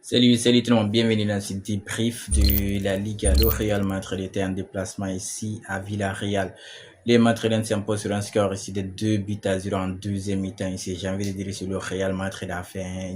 Salut tout le monde, bienvenue dans ce débrief de la Liga. Le Real Madrid était en déplacement ici à Villarreal. Les Madrilènes s'imposent sur un score ici de 2 buts à 0 en deuxième mi-temps ici. J'ai envie de dire que le Real Madrid a fait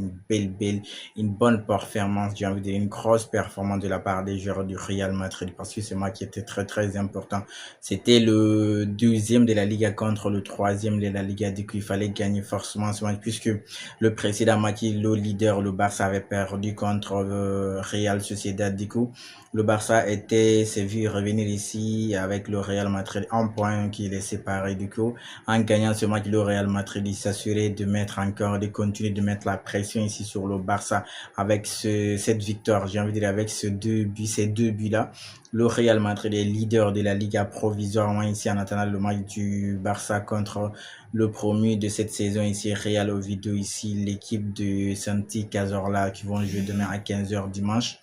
une bonne performance. J'ai envie de dire une grosse performance de la part des joueurs du Real Madrid parce que ce match était très important. C'était le deuxième de la Liga contre le troisième de la Liga. Du coup, il fallait gagner forcément ce match puisque le précédent match, le leader, le Barça avait perdu contre le Real Sociedad. Du coup, le Barça s'est vu revenir ici avec le Real Madrid en point qui les séparait. Du coup, en gagnant ce match, le Real Madrid s'assurait de continuer de mettre la pression ici sur le Barça avec cette victoire. J'ai envie de dire avec ces deux buts-là. Le Real Madrid est leader de la Liga provisoirement ici en attendant le match du Barça contre le promu de cette saison ici, Real Oviedo ici, l'équipe de Santi Cazorla qui vont jouer demain à 15h dimanche.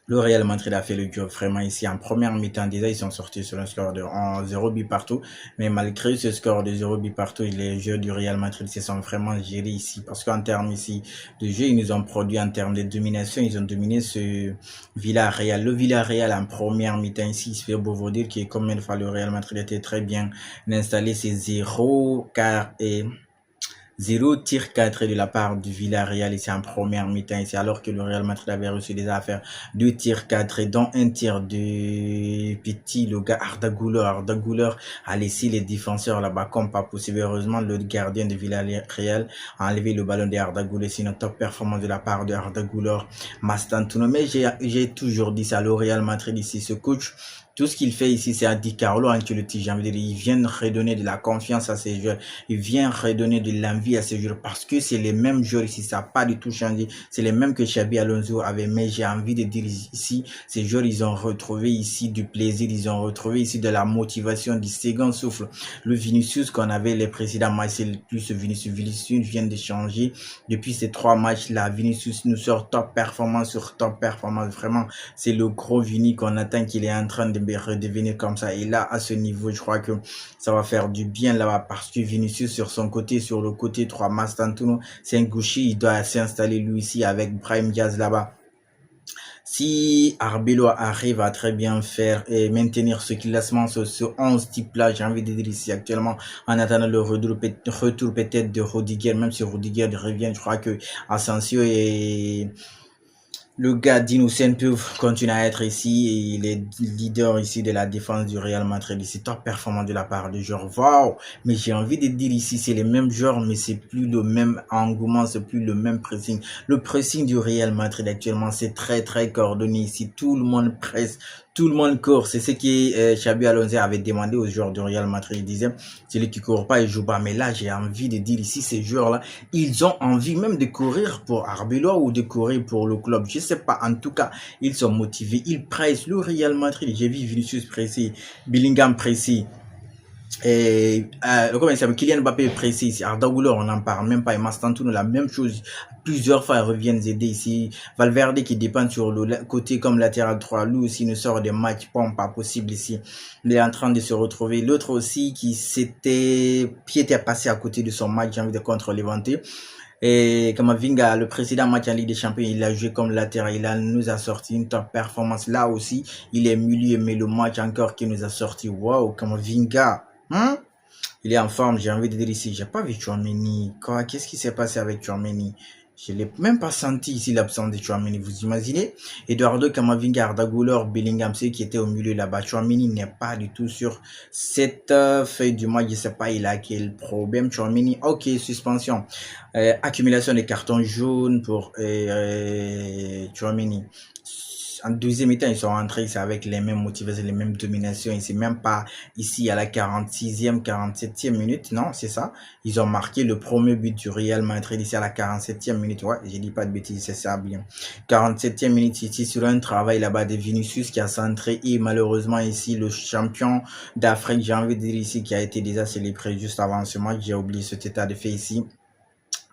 Le Real Madrid a fait le job vraiment ici en première mi-temps. Déjà, ils sont sortis sur un score de 0 but partout. Mais malgré ce score de 0 but partout, les joueurs du Real Madrid se sont vraiment gérés ici. Parce qu'en termes ici de jeu, ils nous ont produit en termes de domination. Ils ont dominé ce Villarreal. Le Villarreal en première mi-temps ici, il se fait beau vous dire que combien de fois le Real Madrid était très bien installé. C'est 0 car et 0 tir cadré de la part du Villarreal ici en première mi-temps ici, alors que le Real Madrid avait reçu des affaires 2 tirs cadrés, dont un tir de petit, le gars Arda Güler. Arda Güler a laissé les défenseurs là-bas comme pas possible. Heureusement, le gardien de Villarreal a enlevé le ballon de Arda Güler. C'est une top performance de la part de Arda Güler, Mastantuono. Mais j'ai toujours dit ça, le Real Madrid ici, ce coach, tout ce qu'il fait ici, c'est à Di Carlo Ancelotti. J'ai envie de dire, il vient redonner de la confiance à ses joueurs. Il vient redonner de l'envie à ces joueurs parce que c'est les mêmes joueurs ici, ça n'a pas du tout changé. C'est les mêmes que Xabi Alonso avait, mais j'ai envie de dire ici, ces joueurs, ils ont retrouvé ici du plaisir, ils ont retrouvé ici de la motivation, du second souffle. Le Vinicius qu'on avait les précédents matchs, c'est plus ce Vinicius. Vinicius vient de changer. Depuis ces 3 matchs-là, Vinicius nous sort top performance sur top performance. Vraiment, c'est le gros Vini qu'on attend qu'il est en train de redevenir comme ça. Et là, à ce niveau, je crois que ça va faire du bien là-bas parce que Vinicius sur son côté, sur le côté 3, Mastantuono, c'est un gaucher, il doit s'installer lui ici avec Brahim Diaz là-bas. Si Arbeloa arrive à très bien faire et maintenir ce classement sur ce 11 type-là, j'ai envie de dire ici actuellement, en attendant le retour peut-être de Rudiger, même si Rudiger revient, je crois que Asensio et le gars d'Innocent peut continuer à être ici et il est leader ici de la défense du Real Madrid. Ici, top performance de la part de joueurs. Waouh! Mais j'ai envie de dire ici, c'est les mêmes joueurs, mais c'est plus le même engouement, c'est plus le même pressing. Le pressing du Real Madrid actuellement, c'est très coordonné ici. Tout le monde presse, tout le monde court. C'est ce que Xabi Alonso avait demandé aux joueurs du Real Madrid. Il disait, celui qui court pas, il joue pas. Mais là, j'ai envie de dire ici, ces joueurs-là, ils ont envie même de courir pour Arbeloa ou de courir pour le club. Je sais pas. En tout cas, ils sont motivés. Ils pressent le Real Madrid. J'ai vu Vinicius pressé, Bellingham pressé. Et comment il s'appelle, Kylian Mbappé est pressé ici. Arda Güler, on n'en parle même pas. Et Mastantuono, la même chose. Plusieurs fois, ils reviennent aider ici. Valverde qui dépend sur le côté comme latéral droit. Lui aussi nous sort des matchs pas possible ici. Il est en train de se retrouver. L'autre aussi qui était passé à côté de son match, j'ai envie de contre Levante. Et Kamavinga, le précédent match en Ligue des Champions, il a joué comme latéral. Nous a sorti une top performance. Là aussi, il est milieu, mais le match encore qui nous a sorti. Waouh, Kamavinga. Il est en forme, j'ai envie de dire ici. J'ai pas vu Tchouaméni. Qu'est-ce qui s'est passé avec Tchouaméni? Je l'ai même pas senti ici l'absence de Tchouaméni. Vous imaginez? Eduardo Camavinga, Arda Güler, Bellingham, ceux qui étaient au milieu là-bas. Tchouaméni n'est pas du tout sur cette feuille du match. Je sais pas, il a quel problème. Tchouaméni, ok, suspension. Accumulation de cartons jaunes pour Tchouaméni. En deuxième mi-temps, ils sont rentrés avec les mêmes motivations, les mêmes dominations. Et c'est même pas ici à la 46e, 47e minute. Non, c'est ça. Ils ont marqué le premier but du Real Madrid ici à la 47e minute. Ouais, je dis pas de bêtises, c'est ça bien. 47e minute ici sur un travail là-bas de Vinicius qui a centré et malheureusement ici le champion d'Afrique, j'ai envie de dire ici, qui a été déjà célébré juste avant ce match. J'ai oublié cet état de fait ici.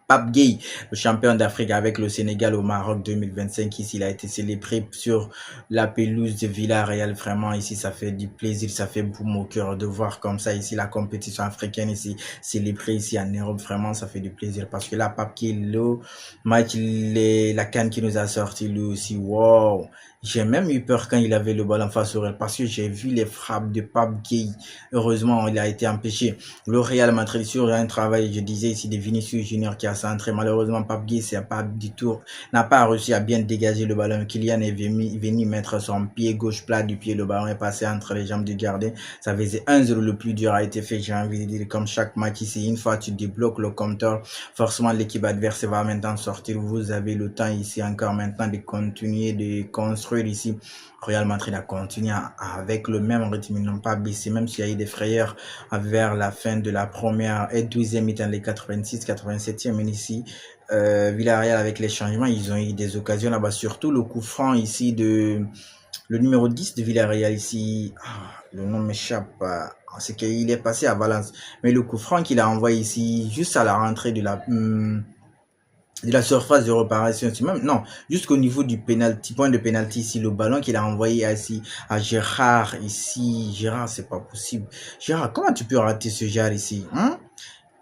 Pape Gueye, le champion d'Afrique avec le Sénégal au Maroc 2025. Ici, il a été célébré sur la pelouse de Villarreal. Vraiment, ici, ça fait du plaisir, ça fait boum au cœur de voir comme ça ici la compétition africaine ici célébrée ici en Europe. Vraiment, ça fait du plaisir parce que là, Pape Gueye, le match, la CAN qui nous a sorti, lui aussi, wow. J'ai même eu peur quand il avait le ballon face au Real parce que j'ai vu les frappes de Pape Gueye. Heureusement, il a été empêché. Le Real Madrid sur un travail, je disais ici, de Vinicius Junior qui a centré. Malheureusement, Pape Gueye n'a pas réussi à bien dégager le ballon. Kylian est venu mettre son pied gauche plat du pied. Le ballon est passé entre les jambes du gardien. Ça faisait 1-0. Le plus dur a été fait, j'ai envie de dire, comme chaque match ici. Une fois tu débloques le compteur, forcément l'équipe adverse va maintenant sortir. Vous avez le temps ici encore maintenant de continuer de construire ici. Real Madrid a continué avec le même rythme, ils n'ont pas baissé, même s'il y a eu des frayeurs vers la fin de la première et 12e mi-temps, les 86, 87e minutes ici. Villarreal avec les changements, ils ont eu des occasions là-bas, surtout le coup franc ici de le numéro 10 de Villarreal ici. Le nom m'échappe. C'est qu'il est passé à Valence. Mais le coup franc qu'il a envoyé ici, juste à la rentrée de la surface de réparation, même non, jusqu'au niveau du penalty, point de penalty ici, le ballon qu'il a envoyé ici à Gérard ici. Gérard, c'est pas possible. Gérard, comment tu peux rater ce genre ici, hein?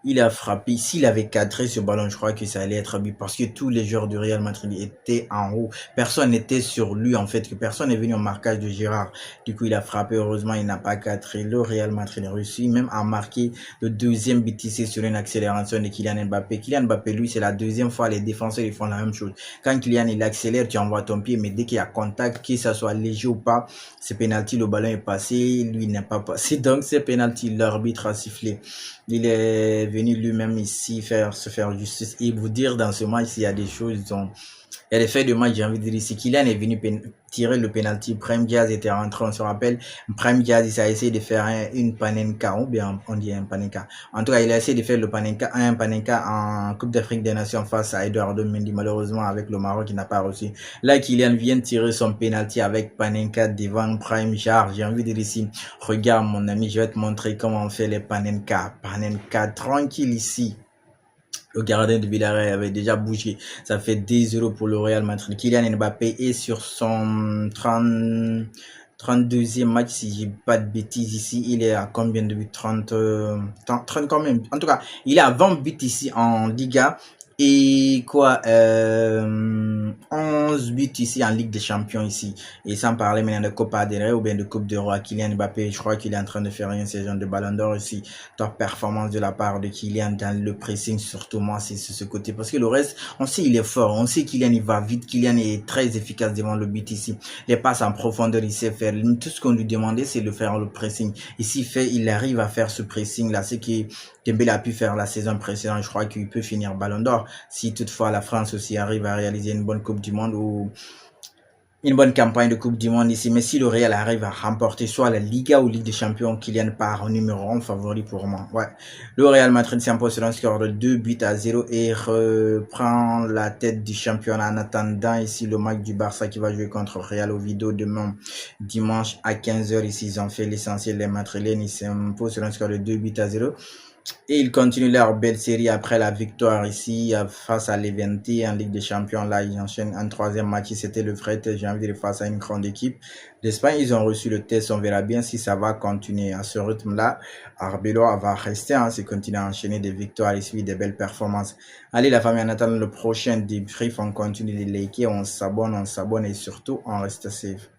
Il a frappé. S'il avait cadré ce ballon, je crois que ça allait être but parce que tous les joueurs du Real Madrid étaient en haut. Personne n'était sur lui, en fait, que personne n'est venu au marquage de Gérard. Du coup, il a frappé. Heureusement, il n'a pas cadré. Le Real Madrid a réussi même à marquer le deuxième but ici sur une accélération de Kylian Mbappé. Kylian Mbappé, lui, c'est la deuxième fois. Les défenseurs, ils font la même chose. Quand Kylian, il accélère, tu envoies ton pied, mais dès qu'il y a contact, que ça soit léger ou pas, c'est penalty, le ballon est passé, lui n'est pas passé. Donc, c'est penalty, l'arbitre a sifflé. Il est venu lui-même ici se faire justice et vous dire dans ce match s'il y a des choses dont il y a des faits de match, j'ai envie de dire ici. Kylian est venu tirer le penalty. Brahim Diaz était rentré, on se rappelle. Brahim Diaz, il a essayé de faire une panenka, ou bien on dit un panenka. En tout cas, il a essayé de faire un panenka en Coupe d'Afrique des Nations face à Eduardo Mendy. Malheureusement, avec le Maroc, il n'a pas réussi. Là, Kylian vient tirer son penalty avec panenka devant Brahim Diaz. J'ai envie de dire ici, regarde mon ami, je vais te montrer comment on fait les panenka. Panenka tranquille ici. Le gardien de Villarreal avait déjà bougé. Ça fait 10 € pour le Real Madrid. Kylian Mbappé est sur son 32e match, si j'ai pas de bêtises ici. Il est à combien de buts? 30 quand même. En tout cas, il est à 20 buts ici en Liga. Et quoi, 11 buts ici en Ligue des Champions ici. Et sans parler maintenant de Copa del Rey ou bien de Coupe de Roi. Kylian Mbappé, je crois qu'il est en train de faire une saison de Ballon d'Or ici. Top performance de la part de Kylian dans le pressing, surtout moi, c'est sur ce côté. Parce que le reste, on sait il est fort. On sait Kylian, il va vite. Kylian est très efficace devant le but ici. Les passes en profondeur, il sait faire. Tout ce qu'on lui demandait, c'est de faire le pressing. Ici, il arrive à faire ce pressing là. C'est que Dembélé a pu faire la saison précédente. Je crois qu'il peut finir Ballon d'Or. Si toutefois la France aussi arrive à réaliser une bonne Coupe du Monde ou une bonne campagne de Coupe du Monde ici. Mais si le Real arrive à remporter soit la Liga ou Ligue des Champions, Kylian part numéro 1 favori pour moi. Ouais. Le Real Madrid s'impose sur un score de 2-0 et reprend la tête du championnat en attendant ici le match du Barça qui va jouer contre Real Oviedo demain dimanche à 15h. Ici, ils ont fait l'essentiel. Les Madrilènes, ils s'imposent sur un score de 2-0. Et ils continuent leur belle série après la victoire ici face à l'Evente en Ligue des Champions. Là, ils enchaînent un troisième match. C'était le Fret, j'ai envie de dire, face à une grande équipe d'Espagne. Ils ont reçu le test. On verra bien si ça va continuer à ce rythme-là. Arbeloa va rester, c'est continuer à enchaîner des victoires et suivre des belles performances. Allez, la famille, en attendant le prochain débrief, on continue de liker, on s'abonne et surtout, on reste safe.